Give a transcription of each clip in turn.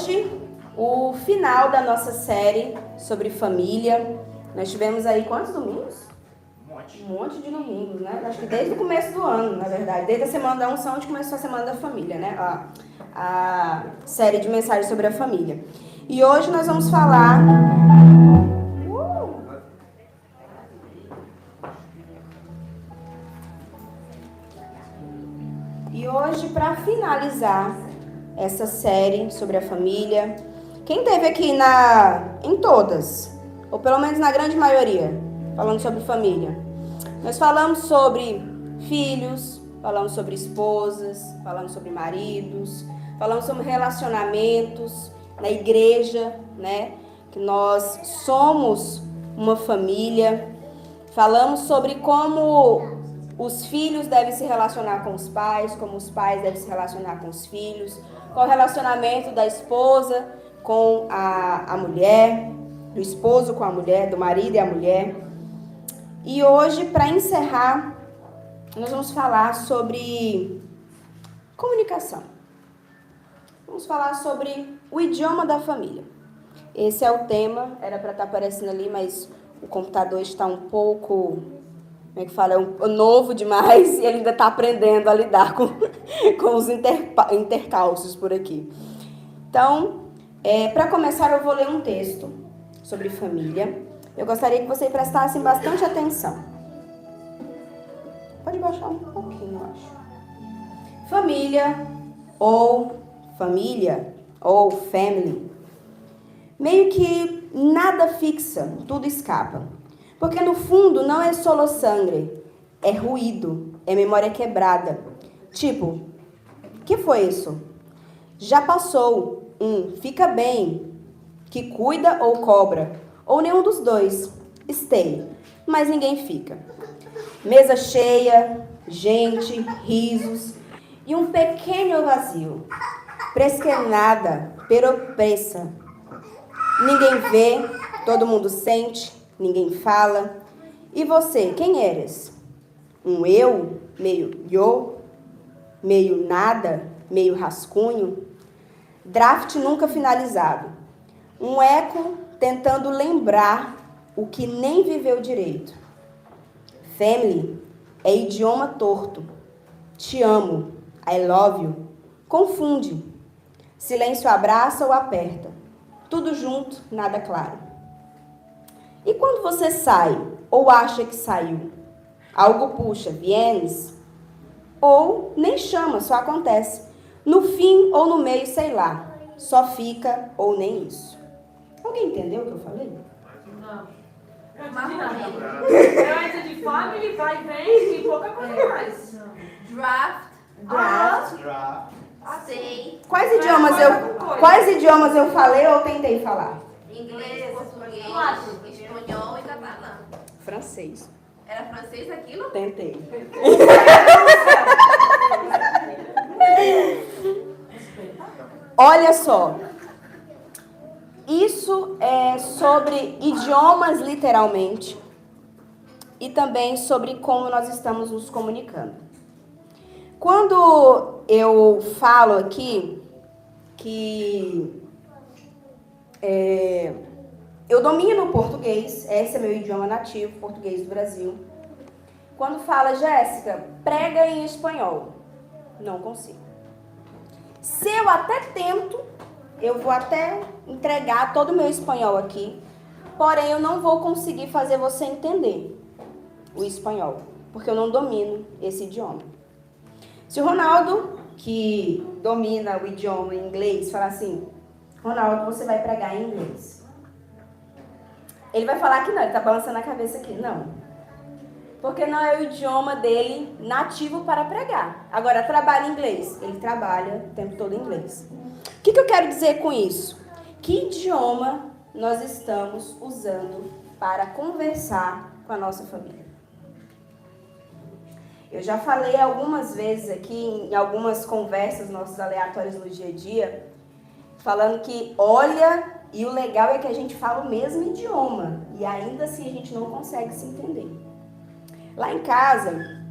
hoje o final da nossa série sobre família. Nós tivemos aí quantos domingos? Um monte de domingos, né? Acho que desde o começo do ano, na verdade. Desde a Semana da Unção, onde começou a Semana da Família, né? A série de mensagens sobre a família. E hoje nós vamos falar... E hoje, para finalizar essa série sobre a família, quem teve aqui em todas, ou pelo menos na grande maioria, falando sobre família? Nós falamos sobre filhos, falamos sobre esposas, falamos sobre maridos, falamos sobre relacionamentos na igreja, né? Que nós somos uma família. Falamos sobre como os filhos devem se relacionar com os pais, como os pais devem se relacionar com os filhos, qual o relacionamento da esposa com a mulher, do esposo com a mulher, do marido e a mulher. E hoje, para encerrar, nós vamos falar sobre comunicação. Vamos falar sobre o idioma da família. Esse é o tema, era para estar aparecendo ali, mas o computador está um pouco... como é que fala? É novo demais e ele ainda está aprendendo a lidar com os intercalços por aqui. Então, para começar, eu vou ler um texto sobre família. Eu gostaria que vocês prestassem bastante atenção. Pode baixar um pouquinho, eu acho. Família ou family. Meio que nada fixa, tudo escapa. Porque no fundo não é solo sangue, é ruído, é memória quebrada. Tipo, que foi isso? Já passou fica bem, que cuida ou cobra, ou nenhum dos dois, stay, mas ninguém fica. Mesa cheia, gente, risos e um pequeno vazio. Presquenada, pero pressa. Ninguém vê, todo mundo sente. Ninguém fala. E você, quem eres? Um eu, meio yo, meio nada, meio rascunho? Draft nunca finalizado. Um eco tentando lembrar o que nem viveu direito. Family é idioma torto. Te amo, I love you. Confunde. Silêncio abraça ou aperta. Tudo junto, nada claro. E quando você sai, ou acha que saiu, algo puxa, vienes, ou nem chama, só acontece. No fim ou no meio, sei lá, só fica ou nem isso. Alguém entendeu o que eu falei? Não. Antes de family, vai, vem e pouca coisa mais. Draft. Sei. Quais idiomas eu falei ou tentei falar? Inglês, português, espanhol e catalão. Francês. Era francês aquilo? Tentei. Olha só. Isso é sobre idiomas, literalmente, e também sobre como nós estamos nos comunicando. Quando eu falo aqui que eu domino o português, esse é meu idioma nativo, português do Brasil. Quando fala, Jéssica, prega em espanhol, não consigo. Se eu até tento, eu vou até entregar todo o meu espanhol aqui, porém eu não vou conseguir fazer você entender o espanhol, porque eu não domino esse idioma. Se o Ronaldo, que domina o idioma em inglês, falar assim, Ronaldo, você vai pregar em inglês. Ele vai falar que não, ele tá balançando a cabeça aqui. Não. Porque não é o idioma dele nativo para pregar. Agora, trabalha em inglês. Ele trabalha o tempo todo em inglês. O que eu quero dizer com isso? Que idioma nós estamos usando para conversar com a nossa família? Eu já falei algumas vezes aqui, em algumas conversas nossas aleatórias no dia a dia, falando que, olha, e o legal é que a gente fala o mesmo idioma, e ainda assim a gente não consegue se entender. Lá em casa,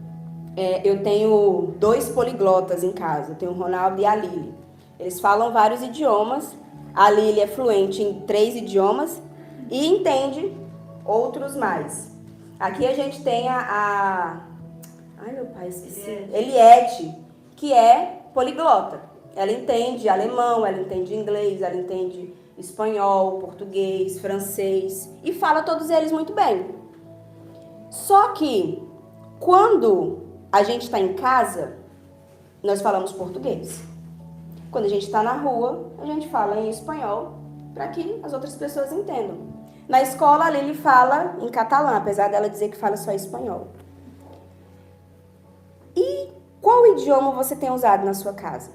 eu tenho 2 poliglotas em casa, eu tenho o Ronaldo e a Lili. Eles falam vários idiomas, A Lili é fluente em 3 idiomas e entende outros mais. Aqui a gente tem ai, meu pai, esqueci. Eliette, que é poliglota. Ela entende alemão, ela entende inglês, ela entende espanhol, português, francês e fala todos eles muito bem. Só que quando a gente está em casa, nós falamos português. Quando a gente está na rua, a gente fala em espanhol para que as outras pessoas entendam. Na escola, a Lili fala em catalã, apesar dela dizer que fala só espanhol. E qual idioma você tem usado na sua casa?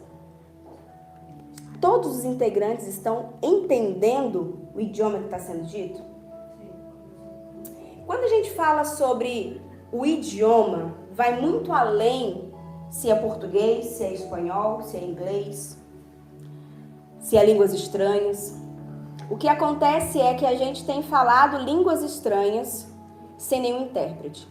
Todos os integrantes estão entendendo o idioma que está sendo dito? Quando a gente fala sobre o idioma, vai muito além se é português, se é espanhol, se é inglês, se é línguas estranhas. O que acontece é que a gente tem falado línguas estranhas sem nenhum intérprete.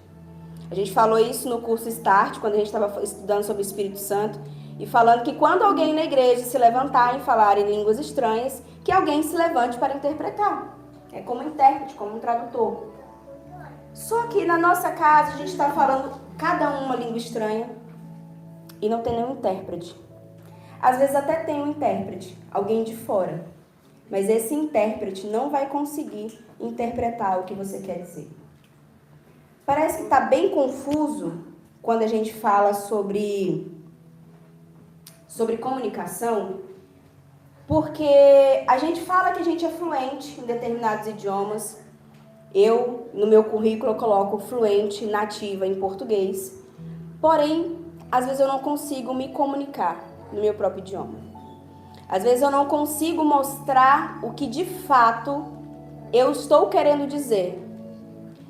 A gente falou isso no curso Start, quando a gente estava estudando sobre o Espírito Santo, e falando que quando alguém na igreja se levantar e falar em línguas estranhas, que alguém se levante para interpretar. É como intérprete, como um tradutor. Só que na nossa casa a gente está falando cada uma língua estranha e não tem nenhum intérprete. Às vezes até tem um intérprete, alguém de fora, mas esse intérprete não vai conseguir interpretar o que você quer dizer. Parece que está bem confuso quando a gente fala sobre comunicação, porque a gente fala que a gente é fluente em determinados idiomas. Eu, no meu currículo, eu coloco fluente, nativa em português. Porém, às vezes eu não consigo me comunicar no meu próprio idioma. Às vezes eu não consigo mostrar o que de fato eu estou querendo dizer.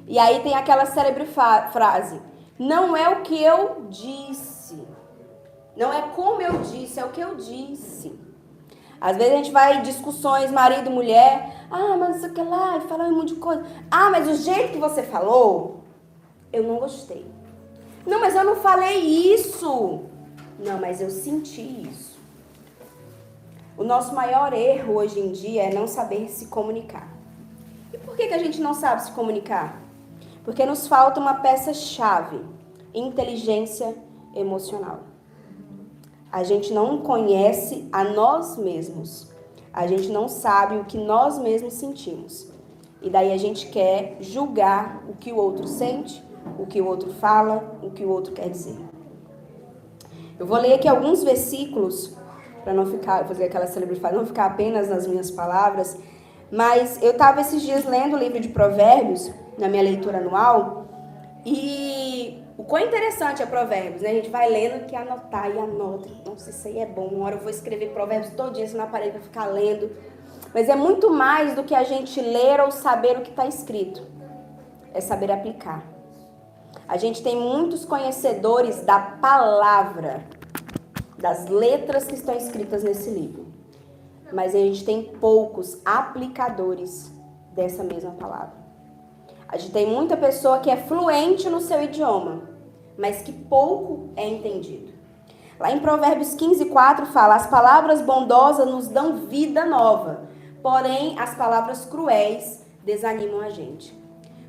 E aí tem aquela célebre frase: não é o que eu disse. Não é como eu disse, é o que eu disse. Às vezes a gente vai em discussões, marido, mulher. Ah, mas não sei o que lá, e falando um monte de coisa. Ah, mas o jeito que você falou, eu não gostei. Não, mas eu não falei isso. Não, mas eu senti isso. O nosso maior erro hoje em dia é não saber se comunicar. E por que a gente não sabe se comunicar? Porque nos falta uma peça-chave: inteligência emocional. A gente não conhece a nós mesmos. A gente não sabe o que nós mesmos sentimos. E daí a gente quer julgar o que o outro sente, o que o outro fala, o que o outro quer dizer. Eu vou ler aqui alguns versículos, para não ficar, fazer aquela celebridade, não ficar apenas nas minhas palavras, mas eu estava esses dias lendo o livro de Provérbios, na minha leitura anual, e o quão interessante é Provérbios, né? A gente vai lendo que anotar e anota. Nossa, isso aí é bom. Uma hora eu vou escrever Provérbios todinho assim na parede para ficar lendo. Mas é muito mais do que a gente ler ou saber o que está escrito. É saber aplicar. A gente tem muitos conhecedores da palavra, das letras que estão escritas nesse livro. Mas a gente tem poucos aplicadores dessa mesma palavra. A gente tem muita pessoa que é fluente no seu idioma, mas que pouco é entendido. Lá em Provérbios 15:4 fala: as palavras bondosas nos dão vida nova, porém as palavras cruéis desanimam a gente.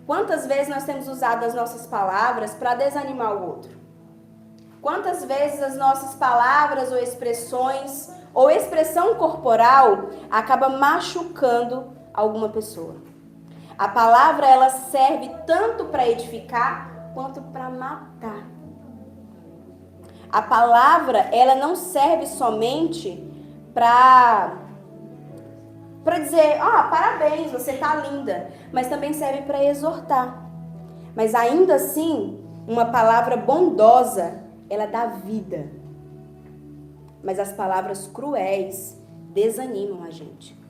Quantas vezes nós temos usado as nossas palavras para desanimar o outro? Quantas vezes as nossas palavras ou expressões ou expressão corporal acaba machucando alguma pessoa? A palavra, ela serve tanto para edificar quanto para matar. A palavra, ela não serve somente para dizer: parabéns, você tá linda, mas também serve para exortar. Mas ainda assim, uma palavra bondosa, ela dá vida. Mas as palavras cruéis desanimam a gente.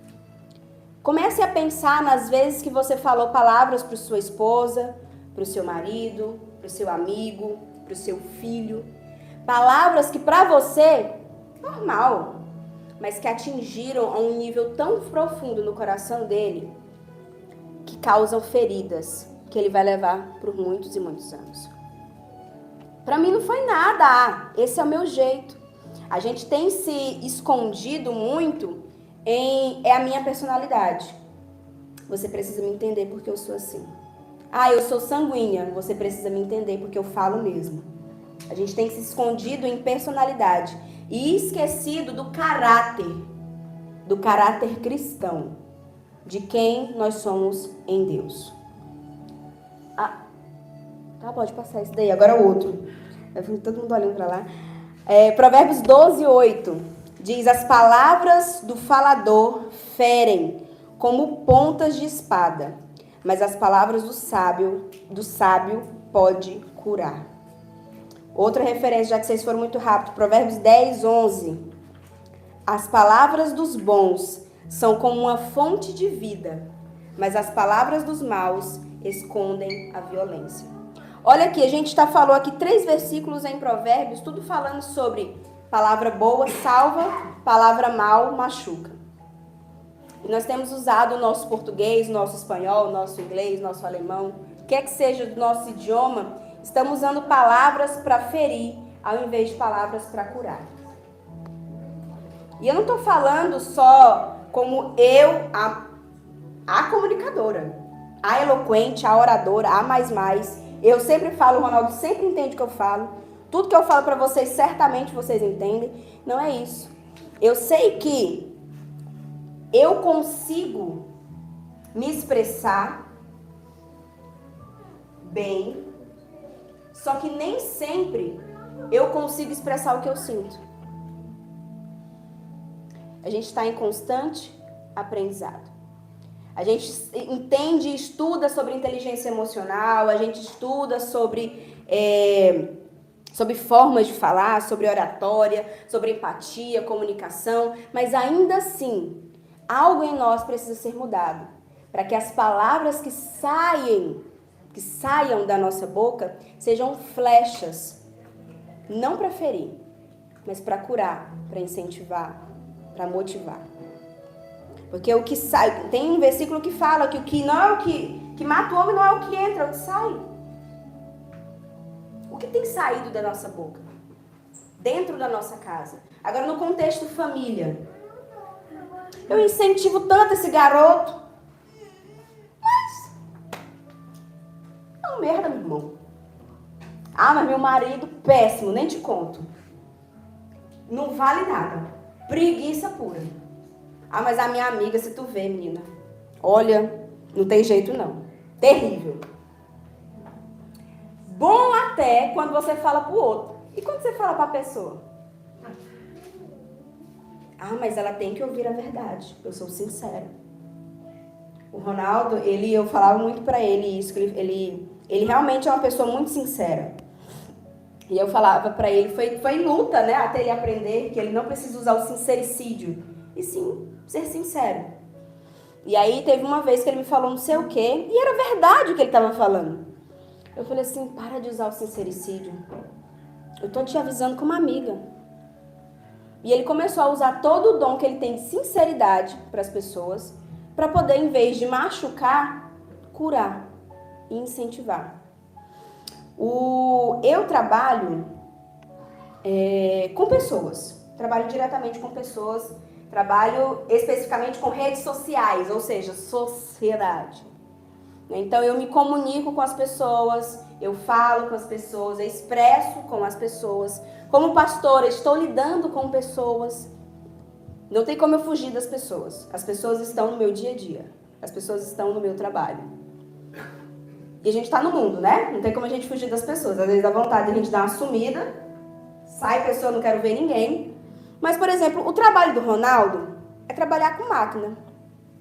Comece a pensar nas vezes que você falou palavras para sua esposa, para o seu marido, para o seu amigo, para o seu filho. Palavras que para você, normal, mas que atingiram a um nível tão profundo no coração dele, que causam feridas, que ele vai levar por muitos e muitos anos. Para mim não foi nada, esse é o meu jeito. A gente tem se escondido muito é a minha personalidade. Você precisa me entender porque eu sou assim. Ah, eu sou sanguínea. Você precisa me entender porque eu falo mesmo. A gente tem se escondido em personalidade e esquecido do caráter cristão, de quem nós somos em Deus. Ah, tá, pode passar isso daí. Agora o outro. Todo mundo olhando para lá. Provérbios 12:8 diz: as palavras do falador ferem como pontas de espada, mas as palavras do sábio pode curar. Outra referência, já que vocês foram muito rápido, Provérbios 10:11. As palavras dos bons são como uma fonte de vida, mas as palavras dos maus escondem a violência. Olha aqui, a gente falou aqui 3 versículos em Provérbios, tudo falando sobre palavra boa salva, palavra mal machuca. E nós temos usado o nosso português, nosso espanhol, nosso inglês, nosso alemão, quer que seja do nosso idioma, estamos usando palavras para ferir, ao invés de palavras para curar. E eu não estou falando só como a comunicadora, a eloquente, a oradora, a mais. Eu sempre falo, o Ronaldo sempre entende o que eu falo. Tudo que eu falo para vocês, certamente vocês entendem. Não é isso. Eu sei que eu consigo me expressar bem, só que nem sempre eu consigo expressar o que eu sinto. A gente está em constante aprendizado. A gente entende e estuda sobre inteligência emocional, a gente estuda sobre formas de falar, sobre oratória, sobre empatia, comunicação, mas ainda assim, algo em nós precisa ser mudado, para que as palavras que saiam da nossa boca sejam flechas, não para ferir, mas para curar, para incentivar, para motivar. Porque o que sai, tem um versículo que fala que o que não é o que mata o homem não é o que entra, é o que sai. O que tem saído da nossa boca? Dentro da nossa casa. Agora, no contexto família. Eu incentivo tanto esse garoto. Mas é uma merda, meu irmão. Ah, mas meu marido, péssimo, nem te conto. Não vale nada. Preguiça pura. Ah, mas a minha amiga, se tu vê, menina, olha, não tem jeito não. Terrível. Bom até quando você fala pro outro. E quando você fala pra pessoa? Ah, mas ela tem que ouvir a verdade. Eu sou sincera. O Ronaldo, eu falava muito pra ele isso, que ele realmente é uma pessoa muito sincera. E eu falava pra ele, foi luta, né, até ele aprender que ele não precisa usar o sincericídio. E sim, ser sincero. E aí teve uma vez que ele me falou não sei o quê, e era verdade o que ele estava falando. Eu falei assim, para de usar o sincericídio. Eu tô te avisando como amiga. E ele começou a usar todo o dom que ele tem de sinceridade para as pessoas, para poder, em vez de machucar, curar e incentivar. Eu trabalho com pessoas. Trabalho diretamente com pessoas. Trabalho especificamente com redes sociais, ou seja, sociedade. Então, eu me comunico com as pessoas, eu falo com as pessoas, eu expresso com as pessoas. Como pastora, estou lidando com pessoas. Não tem como eu fugir das pessoas. As pessoas estão no meu dia a dia. As pessoas estão no meu trabalho. E a gente está no mundo, né? Não tem como a gente fugir das pessoas. Às vezes dá vontade de a gente dar uma sumida, sai pessoa, não quero ver ninguém. Mas, por exemplo, o trabalho do Ronaldo é trabalhar com máquina.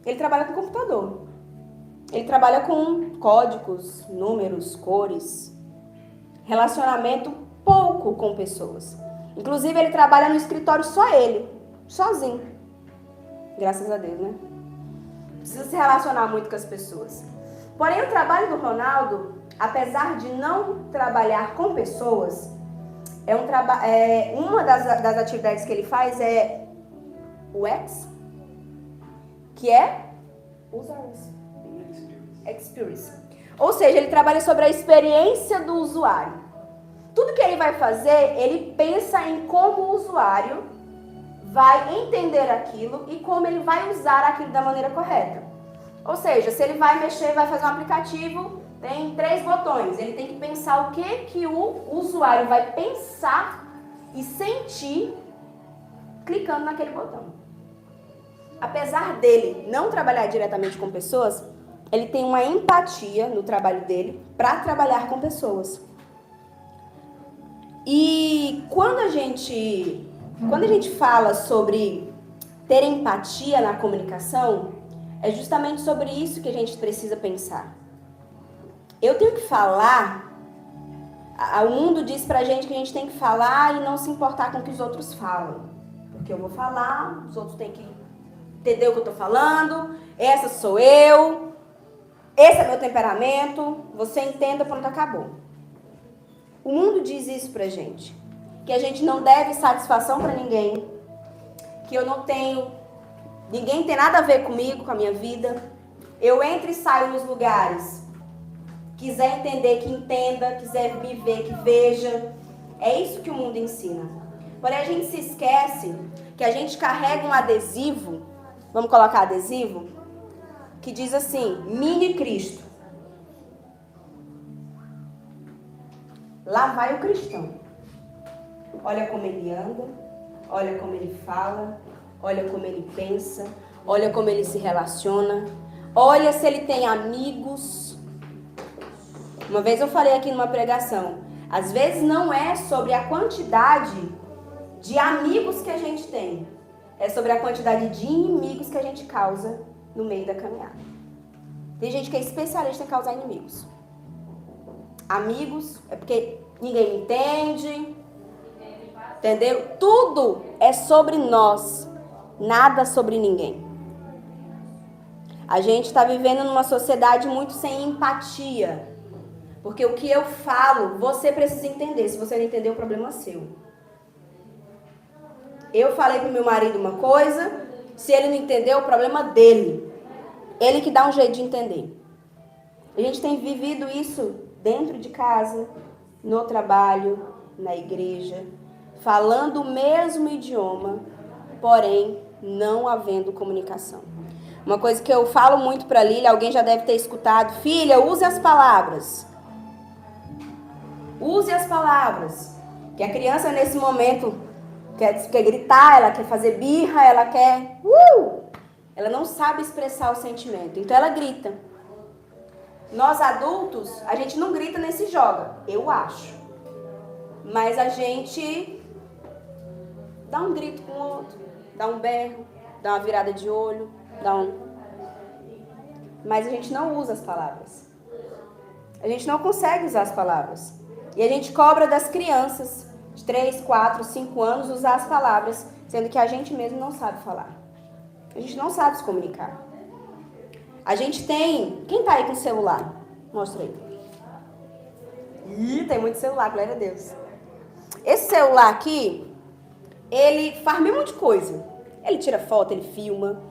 Ele trabalha com computador. Ele trabalha com códigos, números, cores. Relacionamento pouco com pessoas. Inclusive, ele trabalha no escritório só ele, sozinho. Graças a Deus, né? Precisa se relacionar muito com as pessoas. Porém, o trabalho do Ronaldo, apesar de não trabalhar com pessoas, uma das atividades que ele faz é o UX, que é User Experience. Ou seja, ele trabalha sobre a experiência do usuário. Tudo que ele vai fazer, ele pensa em como o usuário vai entender aquilo e como ele vai usar aquilo da maneira correta. Ou seja, se ele vai mexer, vai fazer um aplicativo, tem 3 botões. Ele tem que pensar o que o usuário vai pensar e sentir clicando naquele botão. Apesar dele não trabalhar diretamente com pessoas, ele tem uma empatia no trabalho dele para trabalhar com pessoas. E quando a gente fala sobre ter empatia na comunicação, é justamente sobre isso que a gente precisa pensar. Eu tenho que falar, o mundo diz pra gente que a gente tem que falar e não se importar com o que os outros falam. Porque eu vou falar, os outros têm que entender o que eu tô falando, essa sou eu, esse é meu temperamento, você entenda, pronto, acabou. O mundo diz isso pra gente, que a gente não deve satisfação pra ninguém, que eu não tenho, ninguém tem nada a ver comigo, com a minha vida, eu entro e saio nos lugares, quiser entender, que entenda, quiser me ver, que veja, é isso que o mundo ensina. Porém, a gente se esquece que a gente carrega um adesivo, vamos colocar adesivo, que diz assim, mini Cristo. Lá vai o cristão. Olha como ele anda, olha como ele fala, olha como ele pensa, olha como ele se relaciona, olha se ele tem amigos. Uma vez eu falei aqui numa pregação, às vezes não é sobre a quantidade de amigos que a gente tem, é sobre a quantidade de inimigos que a gente causa no meio da caminhada. Tem gente que é especialista em causar inimigos. Amigos, é porque ninguém me entende, entendeu? Tudo é sobre nós, nada sobre ninguém. A gente está vivendo numa sociedade muito sem empatia, porque o que eu falo, você precisa entender. Se você não entender, o problema é seu. Eu falei pro meu marido uma coisa, se ele não entendeu, o problema dele. Ele que dá um jeito de entender. A gente tem vivido isso dentro de casa, no trabalho, na igreja, falando o mesmo idioma, porém não havendo comunicação. Uma coisa que eu falo muito para Lília, alguém já deve ter escutado, filha, use as palavras. Use as palavras. Que a criança nesse momento quer gritar, ela quer fazer birra, ela quer... Ela não sabe expressar o sentimento, então ela grita. Nós adultos, a gente não grita nem se joga, eu acho. Mas a gente dá um grito com o outro, dá um berro, dá uma virada de olho, Mas a gente não usa as palavras. A gente não consegue usar as palavras. E a gente cobra das crianças de 3, 4, 5 anos usar as palavras, sendo que a gente mesmo não sabe falar. A gente não sabe se comunicar. A gente tem... Quem tá aí com celular? Mostra aí. Ih, tem muito celular, glória a Deus. Esse celular aqui, ele faz mil monte de coisa. Ele tira foto, ele filma,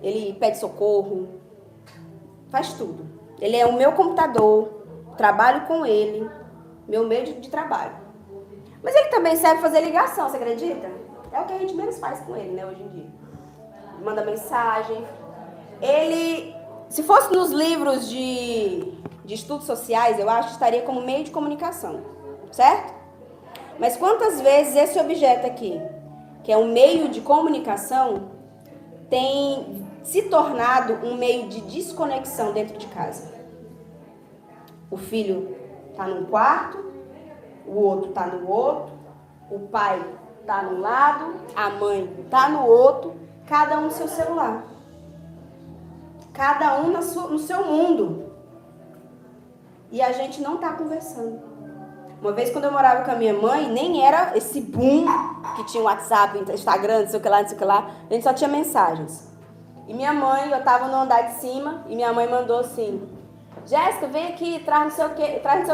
ele pede socorro, faz tudo. Ele é o meu computador, trabalho com ele, meu meio de trabalho. Mas ele também serve para fazer ligação, você acredita? É o que a gente menos faz com ele, né, hoje em dia. Manda mensagem. Ele, se fosse nos livros de estudos sociais, eu acho que estaria como meio de comunicação, certo? Mas quantas vezes esse objeto aqui, que é um meio de comunicação, tem se tornado um meio de desconexão dentro de casa? O filho está num quarto, o outro está no outro, o pai está num lado, a mãe está no outro, cada um no seu celular. Cada um no seu mundo. E a gente não está conversando. Uma vez, quando eu morava com a minha mãe, nem era esse boom que tinha WhatsApp, Instagram, não sei o que lá, não sei o que lá. A gente só tinha mensagens. E minha mãe, eu estava no andar de cima, e minha mãe mandou assim: Jéssica, vem aqui, traz não sei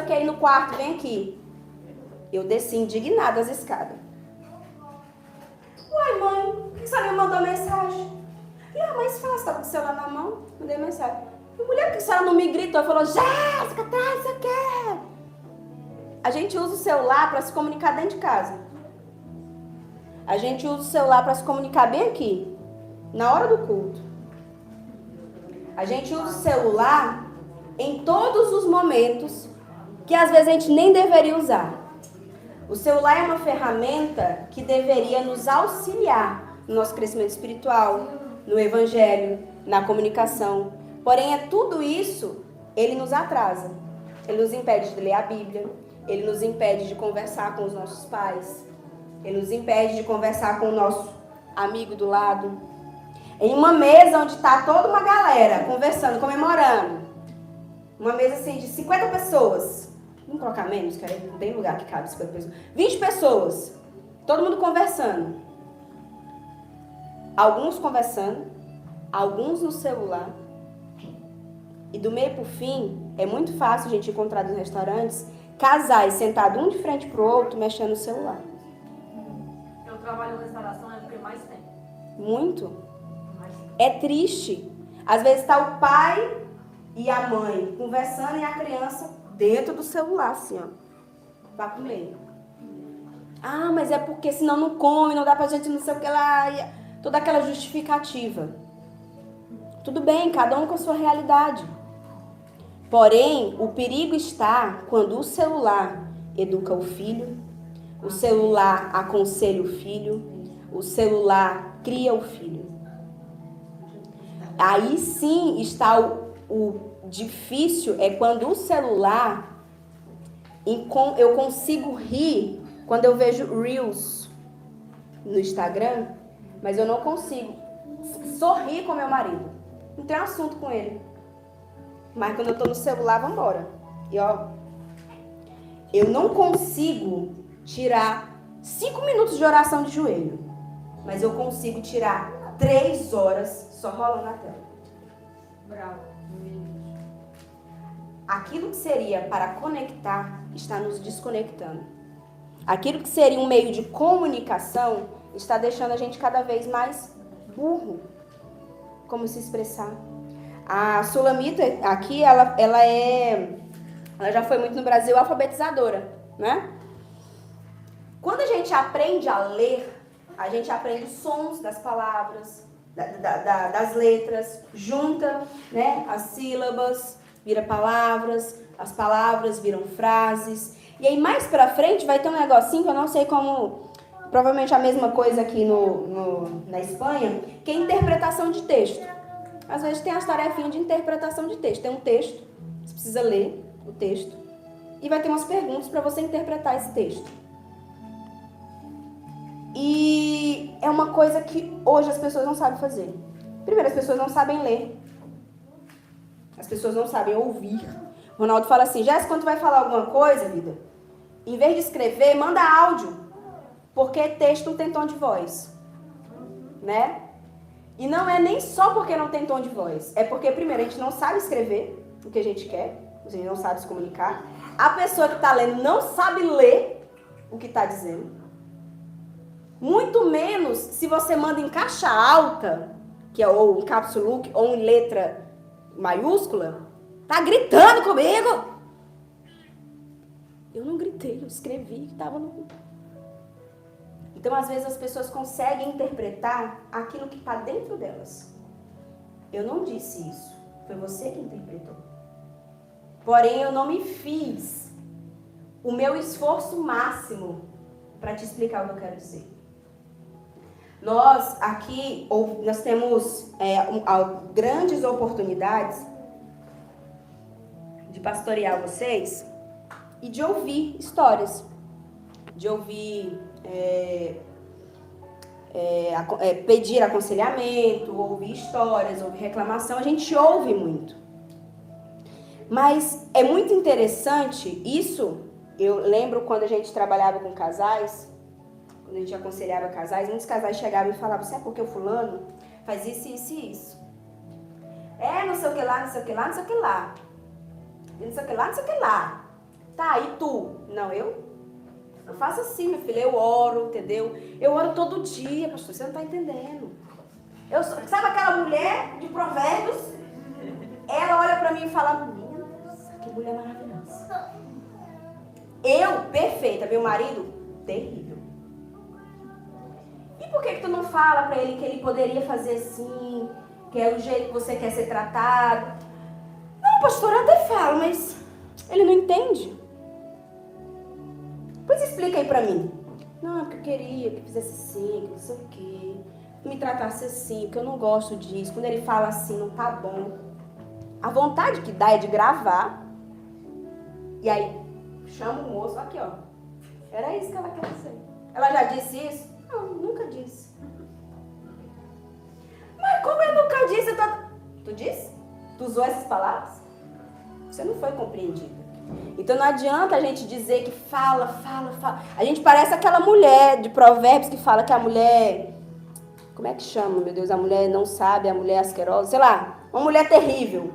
o que aí no quarto, vem aqui. Eu desci indignada as escadas. Uai, mãe, por que você me mandou mensagem? Falei, mas fácil, estava com o celular na mão, mandei mensagem. E mulher, por que a senhora não me gritou? Falou, Jéssica, traz isso aqui. A gente usa o celular para se comunicar dentro de casa. A gente usa o celular para se comunicar bem aqui, na hora do culto. A gente usa o celular em todos os momentos que às vezes a gente nem deveria usar. O celular é uma ferramenta que deveria nos auxiliar no nosso crescimento espiritual, no evangelho, na comunicação. Porém, tudo isso, ele nos atrasa. Ele nos impede de ler a Bíblia, ele nos impede de conversar com os nossos pais, ele nos impede de conversar com o nosso amigo do lado. Em uma mesa onde está toda uma galera conversando, comemorando, uma mesa assim de 50 pessoas, vamos colocar menos, que aí não tem lugar que cabe 50 pessoas, 20 pessoas, todo mundo conversando. Alguns conversando, alguns no celular. E do meio pro fim, é muito fácil a gente encontrar nos restaurantes casais sentados um de frente pro outro, mexendo no celular. Eu trabalho em restauração, é o que mais tem. Muito. É triste. Às vezes está o pai e a mãe conversando e a criança dentro do celular, assim, ó. Vai comer. Ah, mas é porque senão não come, não dá pra gente não sei o que lá. Toda aquela justificativa. Tudo bem, cada um com a sua realidade. Porém, o perigo está quando o celular educa o filho, o celular aconselha o filho, o celular cria o filho. Aí sim está o difícil, é quando o celular, eu consigo rir quando eu vejo Reels no Instagram, mas eu não consigo sorrir com meu marido. Não tem assunto com ele. Mas quando eu tô no celular, vambora. E ó, eu não consigo tirar 5 minutos de oração de joelho, mas eu consigo tirar 3 horas só rolando na tela. Bravo. Aquilo que seria para conectar está nos desconectando. Aquilo que seria um meio de comunicação está deixando a gente cada vez mais burro. Como se expressar? A Sulamita aqui, ela já foi muito no Brasil alfabetizadora, né? Quando a gente aprende a ler, a gente aprende os sons das palavras, das letras, junta, né, as sílabas, vira palavras, as palavras viram frases. E aí mais pra frente vai ter um negocinho que eu não sei como, provavelmente a mesma coisa aqui na Espanha, que é interpretação de texto. Às vezes tem as tarefinhas de interpretação de texto. Tem um texto, você precisa ler o texto, e vai ter umas perguntas para você interpretar esse texto. E é uma coisa que hoje as pessoas não sabem fazer. Primeiro, as pessoas não sabem ler. As pessoas não sabem ouvir. O Ronaldo fala assim, Jéssica, quando tu vai falar alguma coisa, vida, em vez de escrever, manda áudio. Porque texto não tem tom de voz. Né? E não é nem só porque não tem tom de voz. É porque, primeiro, a gente não sabe escrever o que a gente quer. A gente não sabe se comunicar. A pessoa que está lendo não sabe ler o que está dizendo. Muito menos se você manda em caixa alta, que é ou em caps lock, ou em letra maiúscula, tá gritando comigo. Eu não gritei, eu escrevi, estava no... Então, às vezes, as pessoas conseguem interpretar aquilo que está dentro delas. Eu não disse isso, foi você que interpretou. Porém, eu não me fiz o meu esforço máximo para te explicar o que eu quero dizer. Nós aqui, nós temos grandes oportunidades de pastorear vocês e de ouvir histórias, de ouvir, pedir aconselhamento, ouvir histórias, ouvir reclamação. A gente ouve muito. Mas é muito interessante isso. Eu lembro quando a gente trabalhava com casais, quando a gente aconselhava casais, muitos casais chegavam e falavam, sabe por que o fulano faz isso, isso e isso? Não sei o que lá, não sei o que lá, não sei o que lá. Não sei o que lá, não sei o que lá. Tá, e tu? Não, eu faço assim, meu filho, eu oro, entendeu? Eu oro todo dia, pastor, você não tá entendendo. Sabe aquela mulher de Provérbios? Ela olha pra mim e fala, nossa, que mulher maravilhosa. Eu, perfeita, meu marido, terrível. E por que tu não fala para ele que ele poderia fazer assim, que é o jeito que você quer ser tratado? Não, pastor, eu até falo, mas ele não entende. Pois explica aí pra mim. Não, é porque eu queria que fizesse assim, que não sei o quê. Que me tratasse assim, porque eu não gosto disso. Quando ele fala assim, não tá bom. A vontade que dá é de gravar. E aí, chama o moço, aqui ó. Era isso que ela quer dizer. Ela já disse isso? Não, nunca disse. Mas como eu nunca disse? Tu disse? Tu usou essas palavras? Você não foi compreendida. Então não adianta a gente dizer que fala. A gente parece aquela mulher de Provérbios que fala que a mulher... Como é que chama, meu Deus? A mulher não sabe, a mulher asquerosa. Sei lá, uma mulher terrível.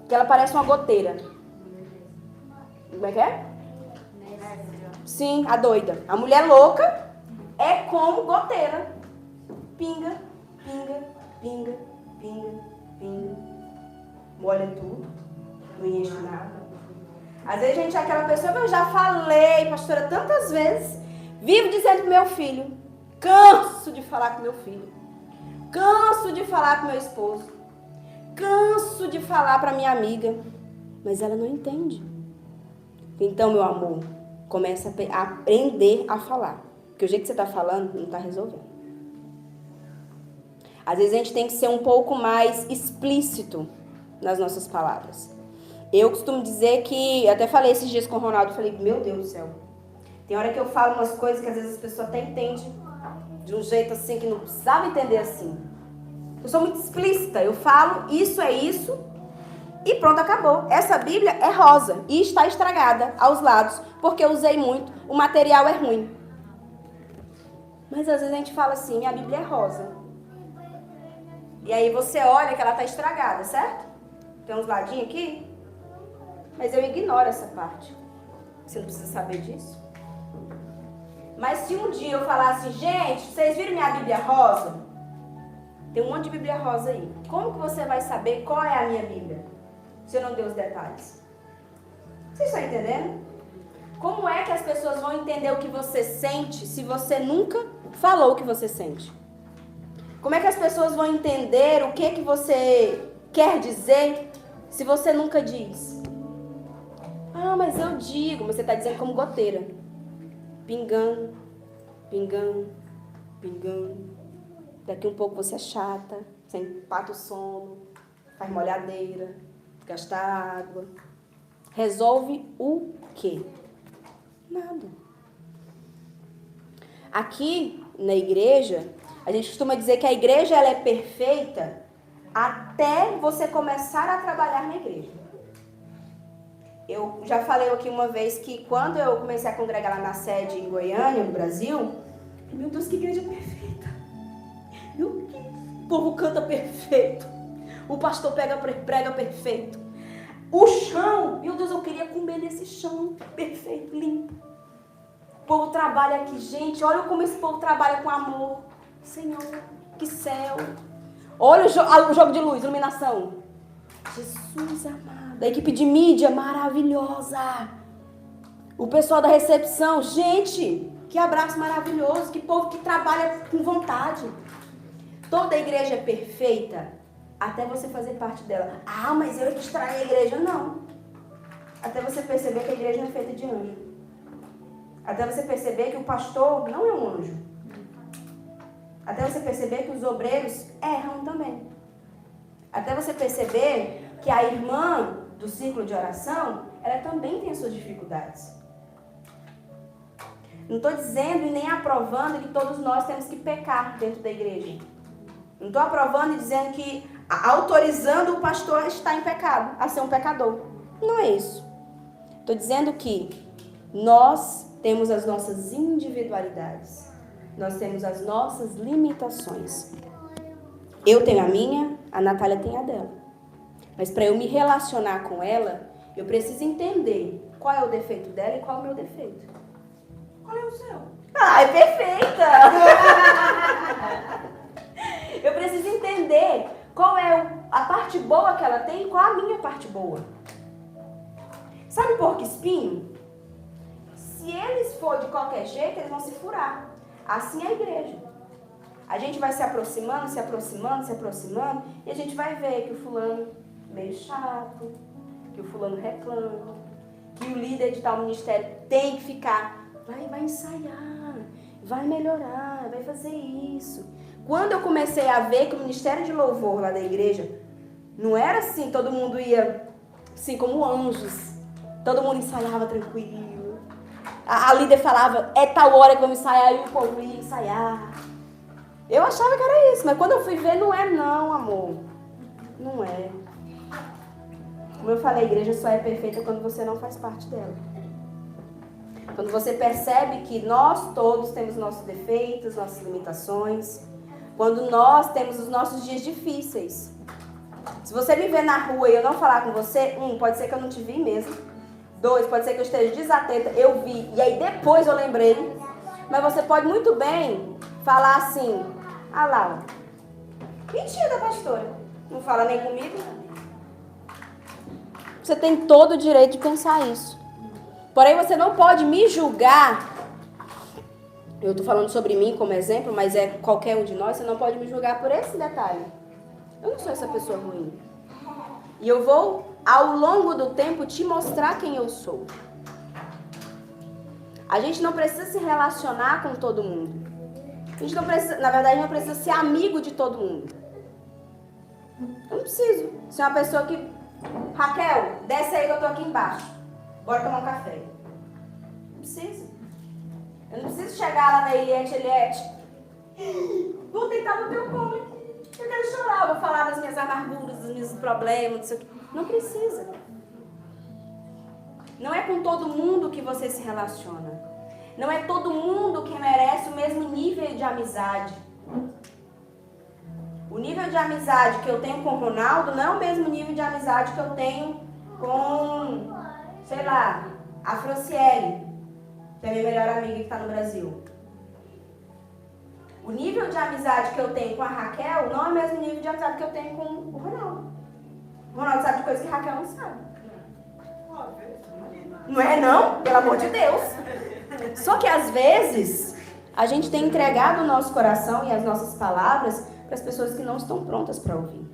Que ela parece uma goteira. Como é que é? Sim, a doida. A mulher louca é como goteira. Pinga, pinga, pinga, pinga, pinga. Molha tudo. Não enche nada. Às vezes a gente é aquela pessoa que eu já falei, pastora, tantas vezes. Vivo dizendo pro meu filho. Canso de falar com meu filho. Canso de falar com meu esposo. Canso de falar pra minha amiga. Mas ela não entende. Então, meu amor, começa a aprender a falar. Porque o jeito que você está falando não está resolvendo. Às vezes a gente tem que ser um pouco mais explícito nas nossas palavras. Eu costumo dizer que, até falei esses dias com o Ronaldo, falei, meu Deus do céu. Tem hora que eu falo umas coisas que às vezes as pessoas até entendem de um jeito assim que não precisava entender assim. Eu sou muito explícita, eu falo isso é isso e pronto, acabou. Essa Bíblia é rosa e está estragada aos lados, porque eu usei muito, o material é ruim. Mas às vezes a gente fala assim, minha Bíblia é rosa. E aí você olha que ela está estragada, certo? Tem uns ladinhos aqui. Mas eu ignoro essa parte. Você não precisa saber disso. Mas se um dia eu falasse, gente, vocês viram minha Bíblia rosa? Tem um monte de Bíblia rosa aí. Como que você vai saber qual é a minha Bíblia? Se eu não der os detalhes. Vocês estão entendendo? Como é que as pessoas vão entender o que você sente se você nunca falou o que você sente? Como é que as pessoas vão entender o que você quer dizer se você nunca diz? Ah, mas eu digo, mas você está dizendo como goteira. Pingando, pingando, pingando. Daqui um pouco você é chata, você empata o sono, faz molhadeira, gasta água. Resolve o quê? Nada. Aqui na igreja, a gente costuma dizer que a igreja ela é perfeita até você começar a trabalhar na igreja. Eu já falei aqui uma vez que quando eu comecei a congregar lá na sede em Goiânia, no Brasil, meu Deus, que igreja perfeita. Meu Deus, o povo canta perfeito. O pastor prega perfeito. O chão, meu Deus, eu queria comer nesse chão perfeito, limpo. O povo trabalha aqui, gente, olha como esse povo trabalha com amor. Senhor, que céu. Olha o jogo de luz, iluminação. Jesus amado. A equipe de mídia maravilhosa. O pessoal da recepção, gente, que abraço maravilhoso, que povo que trabalha com vontade. Toda a igreja é perfeita até você fazer parte dela. Ah, mas eu extraí a igreja. Não. Até você perceber que a igreja não é feita de anjo. Até você perceber que o pastor não é um anjo. Até você perceber que os obreiros erram também. Até você perceber que a irmã do círculo de oração, ela também tem as suas dificuldades. Não estou dizendo e nem aprovando que todos nós temos que pecar dentro da igreja. Não estou aprovando e dizendo que, autorizando o pastor a estar em pecado, a ser um pecador. Não é isso. Estou dizendo que nós temos as nossas individualidades. Nós temos as nossas limitações. Eu tenho a minha, a Natália tem a dela. Mas para eu me relacionar com ela, eu preciso entender qual é o defeito dela e qual é o meu defeito. Qual é o seu? Ah, é perfeita! Eu preciso entender qual é a parte boa que ela tem e qual a minha parte boa. Sabe porco-espinho? Se eles for de qualquer jeito, eles vão se furar. Assim é a igreja. a gente vai se aproximando, e a gente vai ver que o fulano é meio chato, que o fulano reclama, que o líder de tal ministério tem que ficar, vai ensaiar, vai melhorar, vai fazer isso. Quando eu comecei a ver que o ministério de louvor lá da igreja não era assim, todo mundo ia assim como anjos, todo mundo ensaiava tranquilo. A líder falava, é tal hora que vamos ensaiar, e o povo ia ensaiar. Eu achava que era isso, mas quando eu fui ver, não é não, amor. Não é. Como eu falei, a igreja só é perfeita quando você não faz parte dela. Quando você percebe que nós todos temos nossos defeitos, nossas limitações. Quando nós temos os nossos dias difíceis. Se você me ver na rua e eu não falar com você, pode ser que eu não te vi mesmo. 2, pode ser que eu esteja desatenta, eu vi, e aí depois eu lembrei. Mas você pode muito bem falar assim, Laura, mentira, pastora, não fala nem comigo. Você tem todo o direito de pensar isso. Porém, você não pode me julgar. Eu estou falando sobre mim como exemplo, mas é qualquer um de nós, você não pode me julgar por esse detalhe. Eu não sou essa pessoa ruim. E eu vou, ao longo do tempo, te mostrar quem eu sou. A gente não precisa se relacionar com todo mundo. A gente não precisa, na verdade, não precisa ser amigo de todo mundo. Eu não preciso ser uma pessoa que... Raquel, desce aí que eu tô aqui embaixo. Bora tomar um café. Não preciso. Eu não preciso chegar lá na Eliette. Vou deitar no teu colo aqui. Eu quero chorar, vou falar das minhas amarguras, dos meus problemas, não sei o quê. Não precisa. Não é com todo mundo que você se relaciona. Não é todo mundo que merece o mesmo nível de amizade. O nível de amizade que eu tenho com o Ronaldo não é o mesmo nível de amizade que eu tenho com, sei lá, a Franciele, que é a minha melhor amiga que está no Brasil. O nível de amizade que eu tenho com a Raquel não é o mesmo nível de amizade que eu tenho com o Ronaldo. O Ronaldo sabe de coisas que a Raquel não sabe. Não é não? Pelo amor de Deus. Só que às vezes a gente tem entregado o nosso coração e as nossas palavras para as pessoas que não estão prontas para ouvir.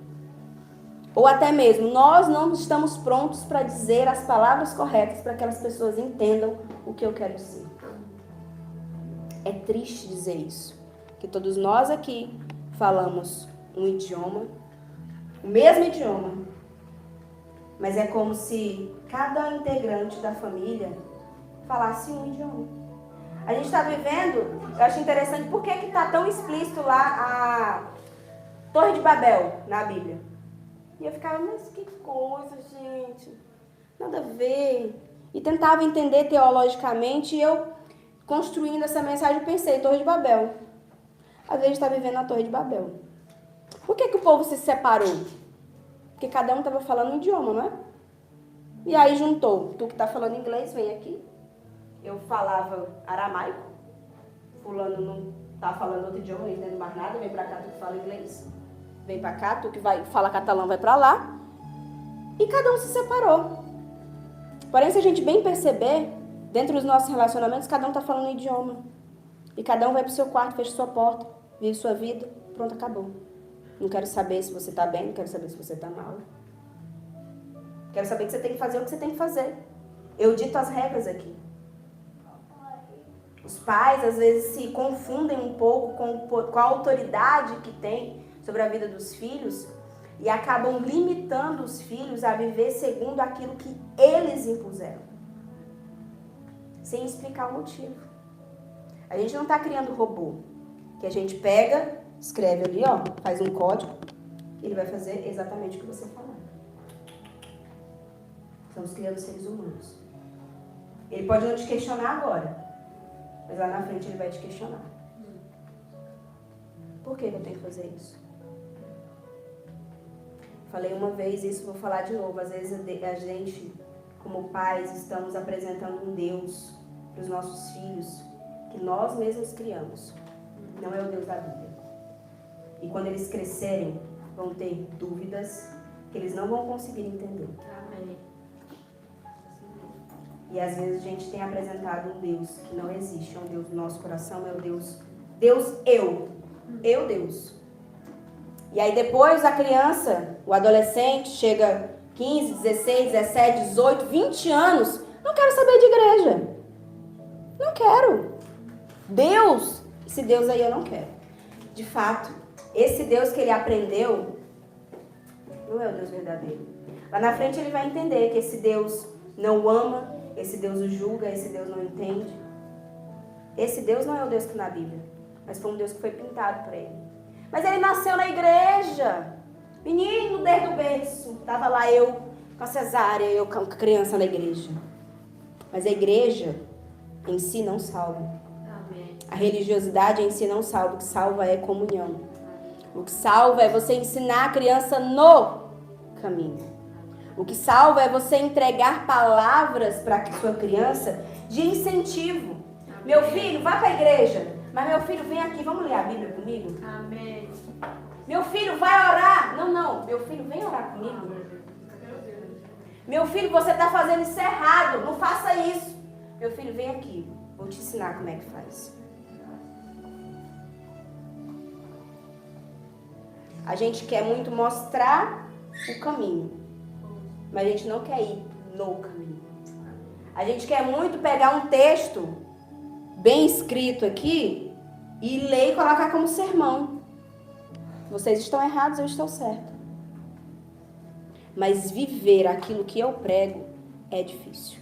Ou até mesmo, nós não estamos prontos para dizer as palavras corretas para que aquelas pessoas entendam o que eu quero dizer. É triste dizer isso. Que todos nós aqui falamos um idioma, o mesmo idioma, mas é como se cada integrante da família falasse um idioma. A gente está vivendo, eu acho interessante, por que está tão explícito lá a Torre de Babel na Bíblia? E eu ficava, mas que coisa, gente, nada a ver. E tentava entender teologicamente, e eu, construindo essa mensagem, pensei, Torre de Babel. Às vezes a gente está vivendo na Torre de Babel. Por que o povo se separou? Porque cada um estava falando um idioma, não é? E aí juntou. Tu que está falando inglês, vem aqui. Eu falava aramaico. Fulano não está falando outro idioma, não entendo mais nada. Vem para cá, tu que fala inglês. Vem para cá, tu que fala catalão, vai para lá. E cada um se separou. Porém, se a gente bem perceber, dentro dos nossos relacionamentos, cada um está falando um idioma. E cada um vai para o seu quarto, fecha sua porta, vive sua vida, pronto, acabou. Não quero saber se você está bem, não quero saber se você está mal. Quero saber que você tem que fazer o que você tem que fazer. Eu dito as regras aqui. Os pais, às vezes, se confundem um pouco com a autoridade que tem sobre a vida dos filhos e acabam limitando os filhos a viver segundo aquilo que eles impuseram, sem explicar o motivo. A gente não está criando robô, que a gente pega, escreve ali, ó, faz um código, e ele vai fazer exatamente o que você falar. Estamos criando seres humanos. Ele pode não te questionar agora, mas lá na frente ele vai te questionar. Por que eu tenho que fazer isso? Falei uma vez isso, vou falar de novo. Às vezes a gente, como pais, estamos apresentando um Deus para os nossos filhos que nós mesmos criamos. Não é o Deus da Bíblia. E quando eles crescerem, vão ter dúvidas que eles não vão conseguir entender. Amém. E às vezes a gente tem apresentado um Deus que não existe. É um Deus do nosso coração, é o Deus eu. Eu, Deus. E aí depois a criança, o adolescente, chega 15, 16, 17, 18, 20 anos, não quero saber de igreja. Não quero. Deus, esse Deus aí eu não quero. De fato, esse Deus que ele aprendeu, não é o Deus verdadeiro. Lá na frente ele vai entender que esse Deus não o ama, esse Deus o julga, esse Deus não entende. Esse Deus não é o Deus que na Bíblia, mas foi um Deus que foi pintado para ele. Mas ele nasceu na igreja. Menino, desde o berço. Estava lá eu com a cesárea, eu com a criança na igreja. Mas a igreja em si não salva. Amém. A religiosidade em si não salva. O que salva é comunhão. O que salva é você ensinar a criança no caminho. O que salva é você entregar palavras para a sua criança de incentivo. Amém. Meu filho, vá para a igreja. Mas meu filho, vem aqui, vamos ler a Bíblia comigo? Amém. Meu filho, vai orar. Não. Meu filho, vem orar comigo. Meu filho, você está fazendo isso errado. Não faça isso. Meu filho, vem aqui. Vou te ensinar como é que faz. A gente quer muito mostrar o caminho. Mas a gente não quer ir no caminho. A gente quer muito pegar um texto bem escrito aqui e ler e colocar como sermão. Vocês estão errados, eu estou certo. Mas viver aquilo que eu prego é difícil.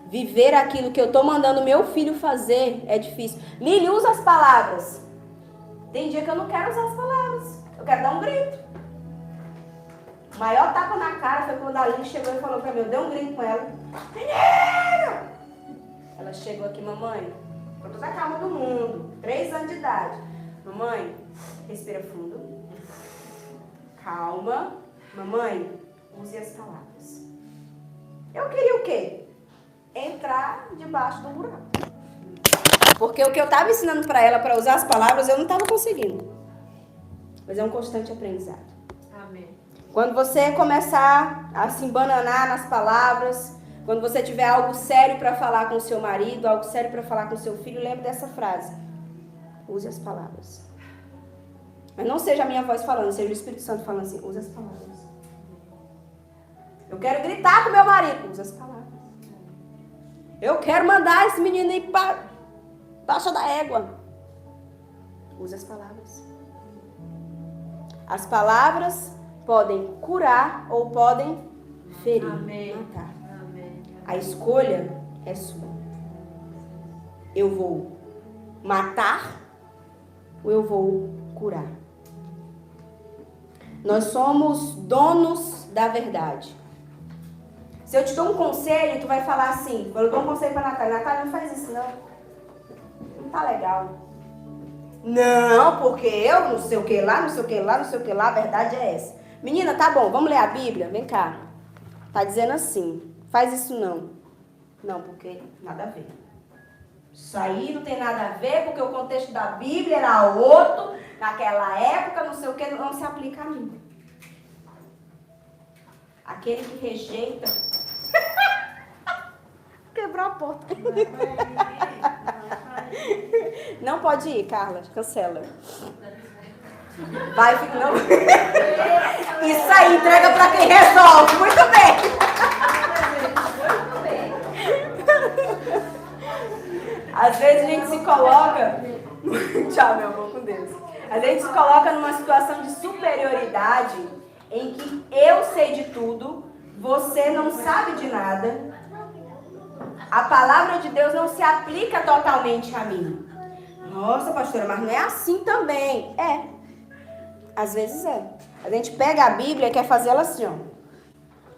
Viver aquilo que eu estou mandando meu filho fazer é difícil. Lili, usa as palavras. Tem dia que eu não quero usar as palavras. Eu quero dar um grito. O maior tapa na cara foi quando a Lili chegou e falou para mim, eu dei um grito com ela. Menina! Ela chegou aqui, mamãe, com toda a calma do mundo, 3 anos de idade. Mamãe, respira fundo. Calma. Mamãe, use as palavras. Eu queria o quê? Entrar debaixo do buraco. Porque o que eu estava ensinando para ela para usar as palavras, eu não estava conseguindo. Mas é um constante aprendizado. Amém. Quando você começar a se embananar nas palavras, quando você tiver algo sério para falar com o seu marido, algo sério para falar com o seu filho, lembre dessa frase. Use as palavras. Mas não seja a minha voz falando, seja o Espírito Santo falando assim, use as palavras. Eu quero gritar com meu marido, use as palavras. Eu quero mandar esse menino ir para baixa da égua. Use as palavras. As palavras podem curar ou podem ferir, Amém. matar. Amém. A escolha é sua. Eu vou matar ou eu vou curar? Nós somos donos da verdade. Se eu te dou um conselho, tu vai falar assim, quando eu dou um conselho para Natália, Natália, não faz isso não. Não tá legal. Não, porque eu não sei o que lá, não sei o que lá, não sei o que lá, a verdade é essa. Menina, tá bom, vamos ler a Bíblia? Vem cá. Tá dizendo assim, faz isso não. Não, porque nada a ver. Isso aí não tem nada a ver, porque o contexto da Bíblia era outro, naquela época, não sei o que, não se aplica a mim. Aquele que rejeita... Quebrou a porta. Não pode ir, Carla, cancela. Vai, fica... Não. Isso aí, entrega pra quem resolve. Muito bem. Às vezes a gente se coloca... Tchau, meu amor, com Deus. Às vezes a gente se coloca numa situação de superioridade em que eu sei de tudo, você não sabe de nada. A palavra de Deus não se aplica totalmente a mim. Nossa, pastora, mas não é assim também. É. Às vezes é. A gente pega a Bíblia e quer fazer ela assim, ó.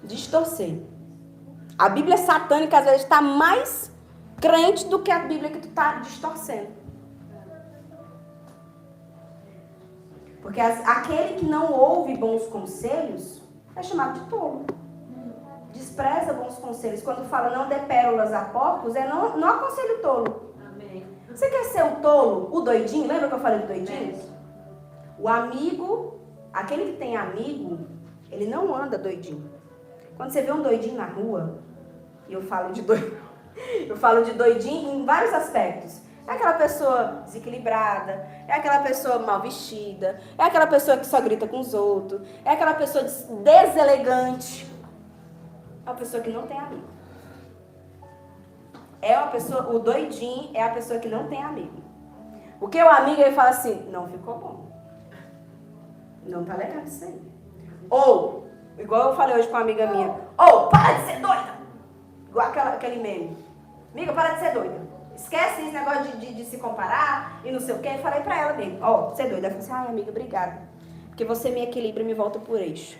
Distorcer. A Bíblia satânica às vezes está mais crente do que a Bíblia que tu está distorcendo. Porque aquele que não ouve bons conselhos é chamado de tolo. Despreza bons conselhos. Quando fala não dê pérolas a porcos, não aconselho tolo. Amém. Você quer ser o tolo, o doidinho? Lembra que eu falei do doidinho? O amigo, aquele que tem amigo, ele não anda doidinho. Quando você vê um doidinho na rua, e eu falo de doidinho em vários aspectos. É aquela pessoa desequilibrada, é aquela pessoa mal vestida, é aquela pessoa que só grita com os outros, é aquela pessoa deselegante. É uma pessoa que não tem amigo. É uma pessoa, o doidinho é a pessoa que não tem amigo. Porque o amigo, ele fala assim, não ficou bom. Não tá legal isso aí. Ou, igual eu falei hoje com uma amiga minha, para de ser doida! Igual aquele meme. Amiga, para de ser doida. Esquece esse negócio de se comparar e não sei o quê. Eu falei pra ela mesmo, você é doida. Ela falou assim, ai amiga, obrigada. Porque você me equilibra e me volta por eixo.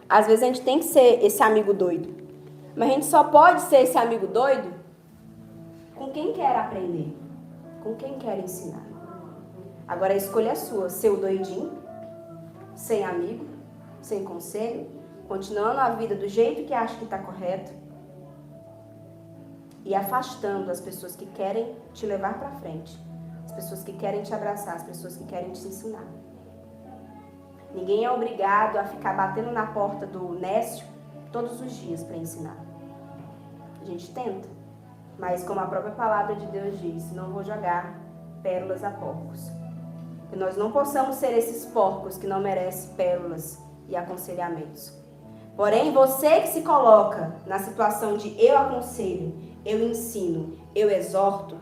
Às vezes a gente tem que ser esse amigo doido. Mas a gente só pode ser esse amigo doido com quem quer aprender. Com quem quer ensinar. Agora a escolha é sua. Ser o doidinho, sem amigo, sem conselho, continuando a vida do jeito que acha que está correto e afastando as pessoas que querem te levar para frente, as pessoas que querem te abraçar, as pessoas que querem te ensinar. Ninguém é obrigado a ficar batendo na porta do Nécio todos os dias para ensinar. A gente tenta, mas como a própria palavra de Deus diz, não vou jogar pérolas a porcos. Que nós não possamos ser esses porcos que não merecem pérolas e aconselhamentos. Porém, você que se coloca na situação de eu aconselho, eu ensino, eu exorto,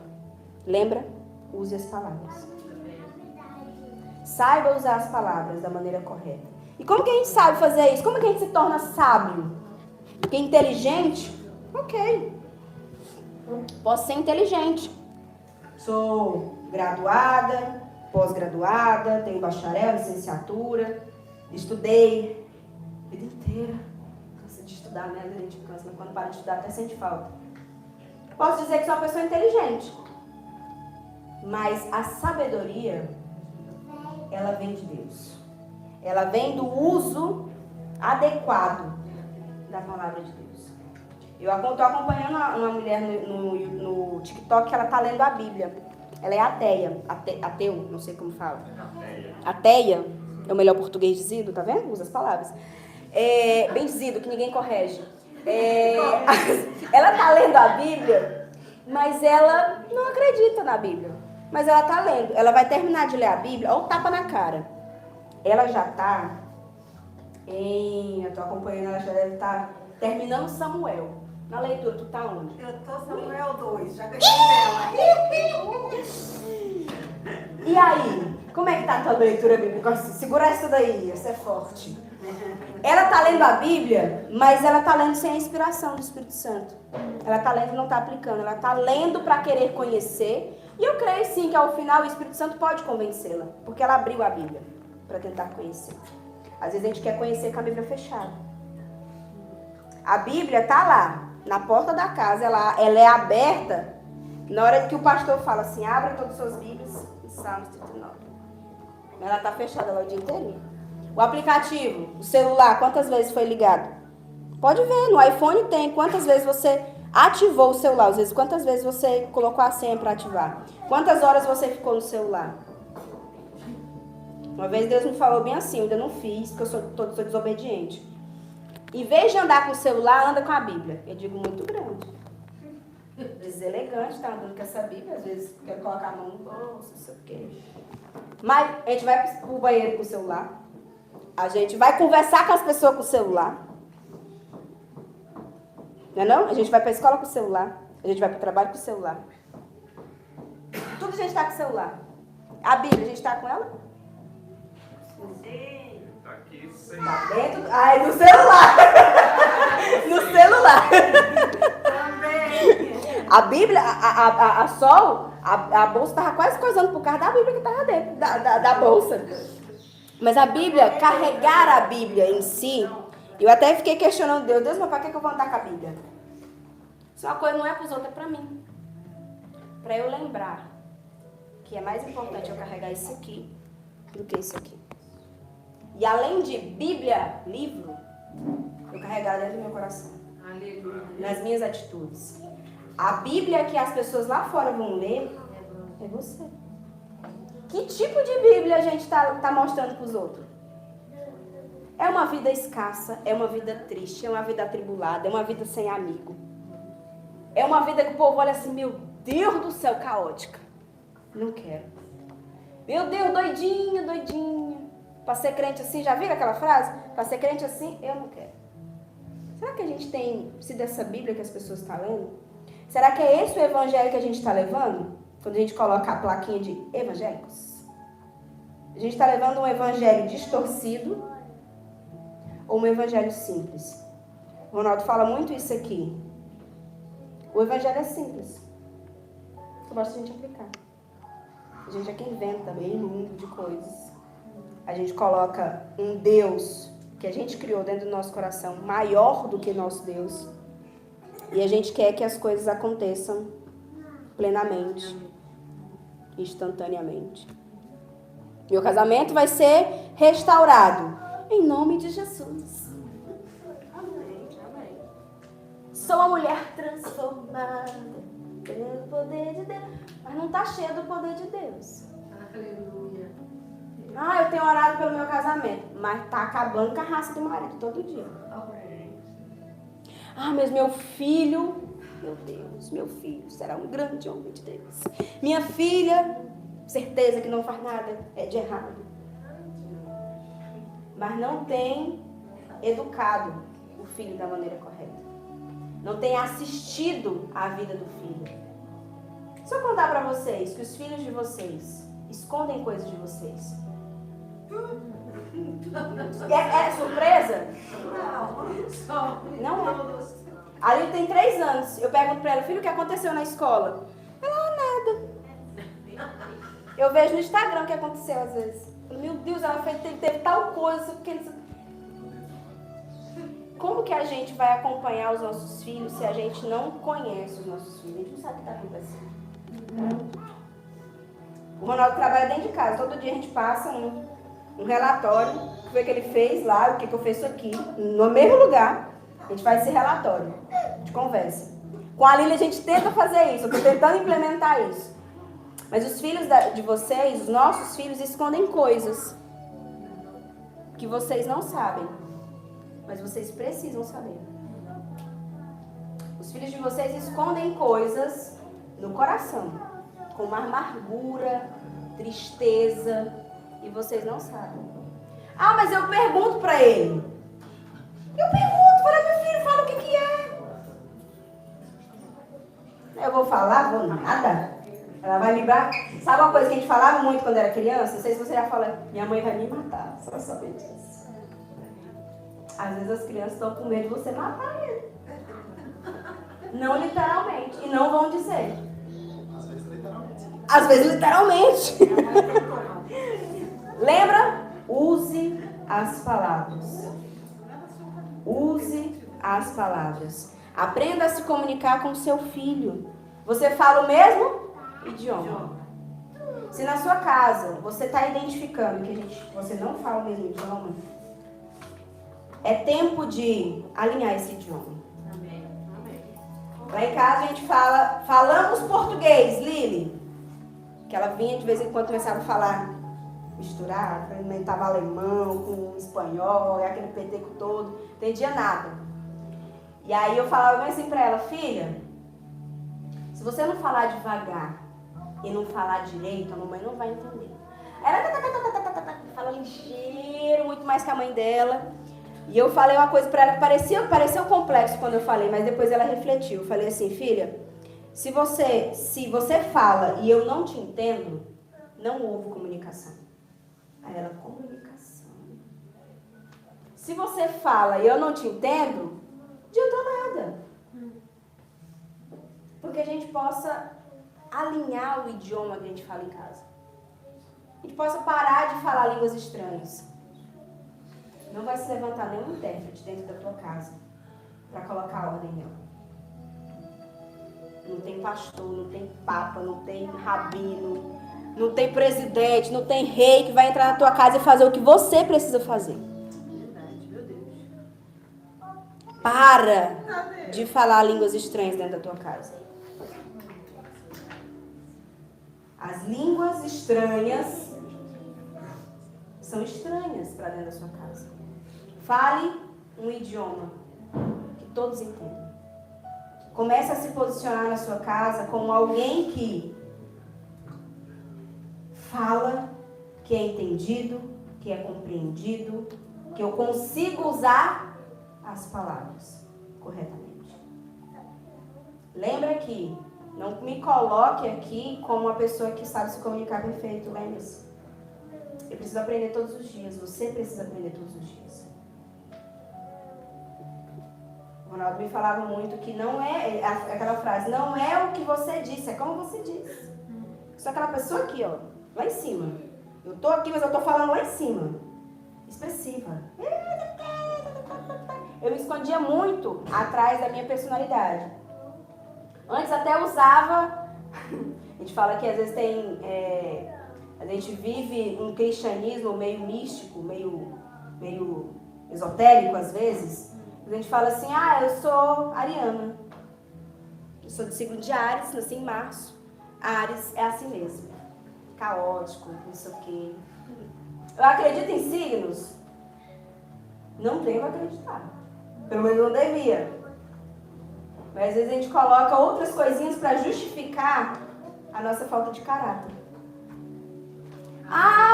lembra? Use as palavras. Saiba usar as palavras da maneira correta. E como que a gente sabe fazer isso? Como que a gente se torna sábio? Porque inteligente? Ok. Posso ser inteligente. Sou graduada, pós-graduada, tenho bacharel, licenciatura, estudei a vida inteira. Cansa de estudar, né? A gente cansa, mas quando para de estudar até sente falta. Posso dizer que sou uma pessoa inteligente. Mas a sabedoria, ela vem de Deus. Ela vem do uso adequado da palavra de Deus. Eu estou acompanhando uma mulher no TikTok que ela está lendo a Bíblia. Ela é ateu, não sei como fala. Ateia, é o melhor português dizido, tá vendo? Usa as palavras. Bem dizido, que ninguém corrige. Ela está lendo a Bíblia, mas ela não acredita na Bíblia. Mas ela está lendo. Ela vai terminar de ler a Bíblia, olha o tapa na cara. Ela já está eu estou acompanhando, ela já deve estar terminando Samuel. Na leitura, tu tá onde? Eu tô Samuel 2, já ganhei dela. E aí? Como é que tá a tua leitura bíblica? Segura isso daí, isso é forte. Ela tá lendo a Bíblia, mas ela tá lendo sem a inspiração do Espírito Santo. Ela tá lendo e não tá aplicando. Ela tá lendo para querer conhecer. E eu creio sim que ao final o Espírito Santo pode convencê-la. Porque ela abriu a Bíblia para tentar conhecer. Às vezes a gente quer conhecer com a Bíblia fechada. A Bíblia tá lá, na porta da casa. Ela é aberta na hora que o pastor fala assim, abra todas as suas Bíblias em Salmos 39. Ela tá fechada lá o dia inteiro. O aplicativo, o celular, quantas vezes foi ligado? Pode ver, no iPhone tem. Quantas vezes você ativou o celular? Às vezes, quantas vezes você colocou a senha para ativar? Quantas horas você ficou no celular? Uma vez Deus me falou bem assim, eu ainda não fiz, porque eu sou desobediente. Em vez de andar com o celular, anda com a Bíblia. Eu digo muito grande. Deselegante, tá andando com essa Bíblia. Às vezes quer colocar a mão no bolso, não sei o quê. Mas a gente vai pro banheiro com o celular. A gente vai conversar com as pessoas com o celular. Não é não? A gente vai pra escola com o celular. A gente vai pro trabalho com o celular. Tudo a gente tá com o celular. A Bíblia, a gente tá com ela? Sim. Tá aqui sem. Tá dentro. Ai, no celular. No celular. Também. A Bíblia, a bolsa tava quase coisando por causa da Bíblia que tava dentro da bolsa. Mas a Bíblia, carregar a Bíblia em si, eu até fiquei questionando Deus, mas para que eu vou andar com a Bíblia? Isso é uma coisa, não é para os outros, é para mim. Para eu lembrar que é mais importante eu carregar isso aqui do que isso aqui. E além de Bíblia, livro, eu carregar dentro do meu coração. Aleluia. Nas minhas atitudes. A Bíblia que as pessoas lá fora vão ler é você. Que tipo de Bíblia a gente tá mostrando para os outros? É uma vida escassa, é uma vida triste, é uma vida atribulada, é uma vida sem amigo. É uma vida que o povo olha assim, meu Deus do céu, caótica. Não quero. Meu Deus, doidinha, doidinha. Para ser crente assim, já viram aquela frase? Para ser crente assim, eu não quero. Será que a gente tem sido essa Bíblia que as pessoas estão lendo? Será que é esse o evangelho que a gente está levando? Quando a gente coloca a plaquinha de evangélicos? A gente está levando um evangelho distorcido ou um evangelho simples? O Ronaldo fala muito isso aqui. O evangelho é simples. Só basta a gente aplicar. A gente é que inventa meio mundo de coisas. A gente coloca um Deus que a gente criou dentro do nosso coração, maior do que nosso Deus. E a gente quer que as coisas aconteçam plenamente, instantaneamente. Meu casamento vai ser restaurado. Em nome de Jesus. Amém, amém. Sou uma mulher transformada pelo poder de Deus. Mas não está cheia do poder de Deus. Aleluia. Eu tenho orado pelo meu casamento. Mas está acabando com a raça do marido todo dia. Mas meu filho, meu Deus, meu filho será um grande homem de Deus. Minha filha, certeza que não faz nada de errado. Mas não tem educado o filho da maneira correta. Não tem assistido à vida do filho. Se eu contar para vocês que os filhos de vocês escondem coisas de vocês, é surpresa? Não é. Ali tem 3 anos. Eu pergunto para ela, filho, o que aconteceu na escola? Ela, nada. Eu vejo no Instagram o que aconteceu às vezes. Meu Deus, ela teve tal coisa. Como que a gente vai acompanhar os nossos filhos se a gente não conhece os nossos filhos? A gente não sabe o que está acontecendo. O Ronaldo trabalha dentro de casa. Todo dia a gente passa um relatório. O que foi que ele fez lá, o que eu fiz aqui. No mesmo lugar, a gente faz esse relatório. A gente conversa. Com a Lília a gente tenta fazer isso. Eu estou tentando implementar isso. Mas os filhos de vocês, os nossos filhos, escondem coisas que vocês não sabem. Mas vocês precisam saber. Os filhos de vocês escondem coisas no coração. Com uma amargura, tristeza. E vocês não sabem. Mas eu pergunto para ele. Fala, meu filho, fala o que é. Eu vou falar, vou nada. Ela vai lembrar. Sabe uma coisa que a gente falava muito quando era criança? Não sei se você já fala, minha mãe vai me matar, só saber disso. Às vezes as crianças estão com medo de você matar ele. Não literalmente. E não vão dizer. Às vezes literalmente. Lembra? Use as palavras. Use as palavras. Aprenda a se comunicar com o seu filho. Você fala o mesmo idioma. Se na sua casa você está identificando que você não fala o mesmo idioma, é tempo de alinhar esse idioma. Amém. Amém. Lá em casa a gente falamos português, Lili. Que ela vinha de vez em quando começava a falar, misturar, inventava alemão com espanhol, aquele peteco todo, não entendia nada. E aí eu falava assim pra ela, filha, se você não falar devagar e não falar direito, a mamãe não vai entender. Ela fala ligeiro, muito mais que a mãe dela. E eu falei uma coisa pra ela que pareceu complexo quando eu falei, mas depois ela refletiu. Eu falei assim, filha, se você fala e eu não te entendo, não houve comunicação. Aí ela, comunicação. Se você fala e eu não te entendo, não adianta nada. Porque a gente possa alinhar o idioma que a gente fala em casa. A gente possa parar de falar línguas estranhas. Não vai se levantar nenhum intérprete dentro da tua casa para colocar ordem nela. Não tem pastor, não tem papa, não tem rabino, não tem presidente, não tem rei que vai entrar na tua casa e fazer o que você precisa fazer. Verdade, meu Deus. Para de falar línguas estranhas dentro da tua casa. As línguas estranhas são estranhas para dentro da sua casa. Fale um idioma que todos entendam. Comece a se posicionar na sua casa como alguém que fala, que é entendido, que é compreendido, que eu consigo usar as palavras corretamente. Lembra que não me coloque aqui como uma pessoa que sabe se comunicar perfeito, lembre-se. Eu preciso aprender todos os dias, você precisa aprender todos os dias. O Ronaldo me falava muito que não é, aquela frase, não é o que você disse, é como você diz. Só aquela pessoa aqui, ó, lá em cima. Eu tô aqui, mas eu tô falando lá em cima. Expressiva. Eu me escondia muito atrás da minha personalidade. Antes até usava, a gente fala que às vezes tem, a gente vive um cristianismo meio místico, meio esotérico às vezes. A gente fala assim, eu sou ariana. Eu sou do signo de Áries, nasci em março. Áries é assim mesmo. Caótico, não sei o quê. Eu acredito em signos? Não devo acreditar. Pelo menos não devia. Mas às vezes a gente coloca outras coisinhas para justificar a nossa falta de caráter.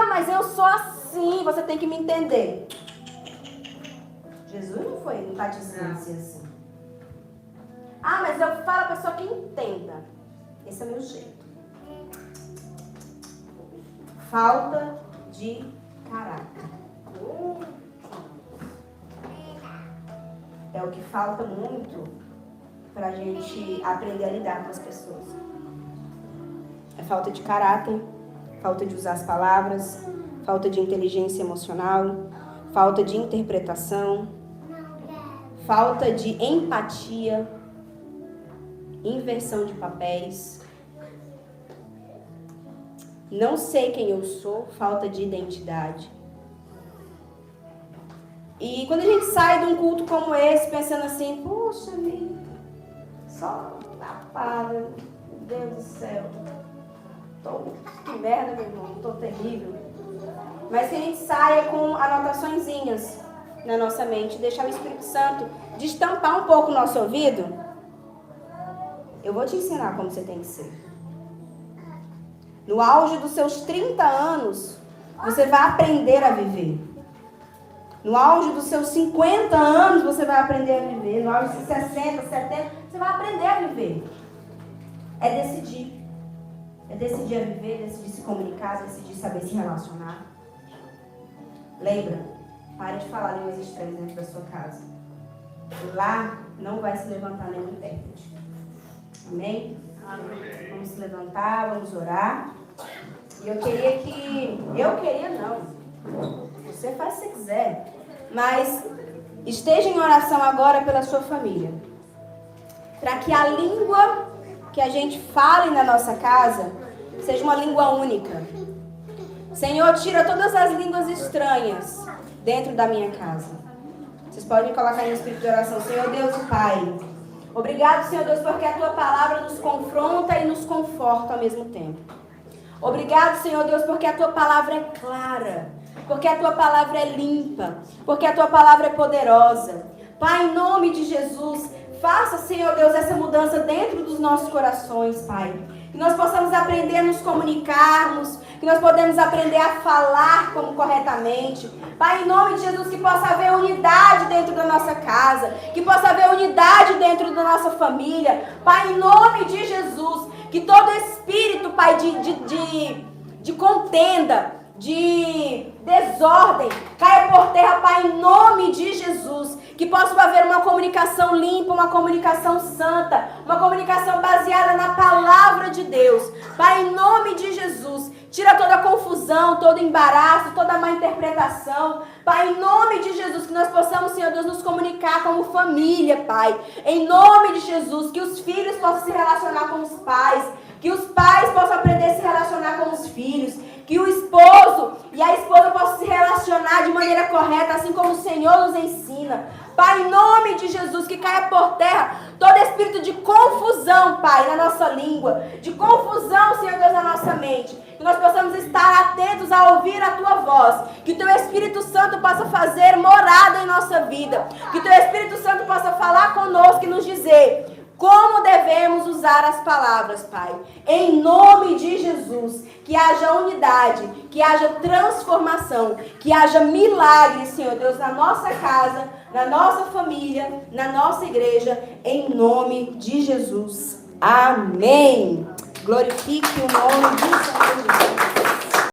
Mas eu sou assim, você tem que me entender. Jesus não está dizendo assim. Mas eu falo a pessoa que entenda. Esse é o meu jeito. Falta de caráter. É o que falta muito para a gente aprender a lidar com as pessoas. É falta de caráter, falta de usar as palavras, falta de inteligência emocional, falta de interpretação, falta de empatia, inversão de papéis. Não sei quem eu sou, falta de identidade. E quando a gente sai de um culto como esse, pensando assim, poxa vida, só tapada, meu Deus do céu, que merda, meu irmão, tô terrível. Mas que a gente saia com anotaçõezinhas na nossa mente, deixar o Espírito Santo destampar um pouco o nosso ouvido. Eu vou te ensinar como você tem que ser. No auge dos seus 30 anos, você vai aprender a viver. No auge dos seus 50 anos, você vai aprender a viver. No auge dos 60, 70, você vai aprender a viver. É decidir. É decidir a viver, decidir se comunicar, decidir saber se relacionar. Lembra, pare de falar línguas estranhas dentro da sua casa. Lá não vai se levantar nenhum intérprete. Amém? Amém? Vamos se levantar, vamos orar. E eu queria não. Você faz se você quiser. Mas esteja em oração agora pela sua família. Para que a língua que a gente fale na nossa casa seja uma língua única. Senhor, tira todas as línguas estranhas dentro da minha casa. Vocês podem colocar aí no espírito de oração. Senhor Deus e Pai, obrigado, Senhor Deus, porque a Tua palavra nos confronta e nos conforta ao mesmo tempo. Obrigado, Senhor Deus, porque a Tua palavra é clara, porque a Tua palavra é limpa, porque a Tua palavra é poderosa. Pai, em nome de Jesus, faça, Senhor Deus, essa mudança dentro dos nossos corações, Pai. Que nós possamos aprender a nos comunicarmos, que nós podemos aprender a falar como corretamente. Pai, em nome de Jesus, que possa haver unidade dentro da nossa casa, que possa haver unidade dentro da nossa família. Pai, em nome de Jesus, que todo espírito, Pai, de contenda, de desordem, caia por terra, Pai, em nome de Jesus. Que possa haver uma comunicação limpa, uma comunicação santa, uma comunicação baseada na palavra de Deus. Pai, em nome de Jesus, tira toda a confusão, todo embaraço, toda a má interpretação. Pai, em nome de Jesus, que nós possamos, Senhor Deus, nos comunicar como família, Pai. Em nome de Jesus, que os filhos possam se relacionar com os pais, que os pais possam aprender a se relacionar com os filhos, que o esposo e a esposa possam se relacionar de maneira correta, assim como o Senhor nos ensina. Pai, em nome de Jesus, que caia por terra todo espírito de confusão, Pai, na nossa língua, de confusão, Senhor Deus, na nossa mente. Que nós possamos estar atentos a ouvir a Tua voz. Que o Teu Espírito Santo possa fazer morada em nossa vida. Que o Teu Espírito Santo possa falar conosco e nos dizer: Como devemos usar as palavras, Pai. Em nome de Jesus, que haja unidade, que haja transformação, que haja milagre, Senhor Deus, na nossa casa, na nossa família, na nossa igreja, em nome de Jesus. Amém. Glorifique o nome do Senhor Jesus.